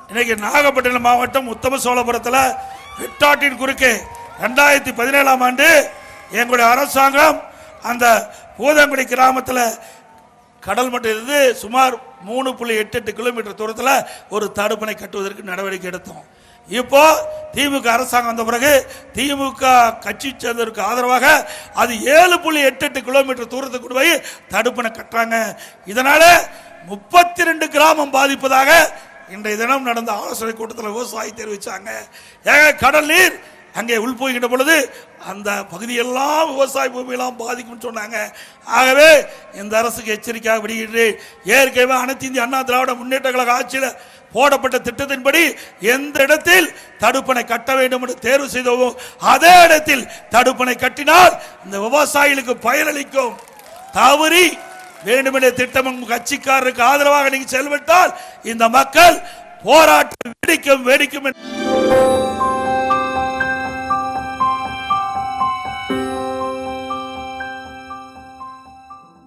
இன்னைக்கு நாகப்பட்டினம் மாவட்டம் உத்தம சோழபுரத்தில் வெட்டாட்டின் குறுக்கே 2017ஆம் ஆண்டு எங்களுடைய அரசாங்கம் அந்த பூதங்குடி கிராமத்தில் கடல் மட்டத்திலிருந்து சுமார் 3.88 கிலோமீட்டர் தூரத்தில் ஒரு தடுப்பணை கட்டுவதற்கு நடவடிக்கை எடுத்தோம். இப்போ திமுக அரசாங்கம் வந்த பிறகு திமுக கட்சி சேர்ந்ததற்கு ஆதரவாக அது 7.88 கிலோமீட்டர் தூரத்துக்கு கொண்டு போய் தடுப்பணை கட்டுறாங்க. இதனால 32 கிராமம் பாதிப்பதாக இன்றைய தினம் நடந்த ஆலோசனை கூட்டத்தில் விவசாயி தெரிவிச்சாங்க. கடல் நீர் அங்கே உள் போய்கின்ற பொழுது அந்த பகுதியெல்லாம் விவசாய பூமியெல்லாம் பாதிக்கும் சொன்னாங்க. ஆகவே இந்த அரசுக்கு எச்சரிக்கையாக விடுகின்றேன். ஏற்கனவே அனைத்து இந்திய அண்ணா திராவிட முன்னேற்ற கழக ஆட்சியில் போடப்பட்ட திட்டத்தின்படி எந்த இடத்தில் தடுப்பணை கட்ட வேண்டும் என்று தேர்வு செய்தோமோ அதே இடத்தில் தடுப்பணை கட்டினால் இந்த விவசாயிகளுக்கு பயனளிக்கும். தவறி வேண்டுமென்ற திட்டம் கட்சிக்காரருக்கு ஆதரவாக நீங்க செயல்பட்டால் இந்த மக்கள் போராட்டம் வெடிக்கும்.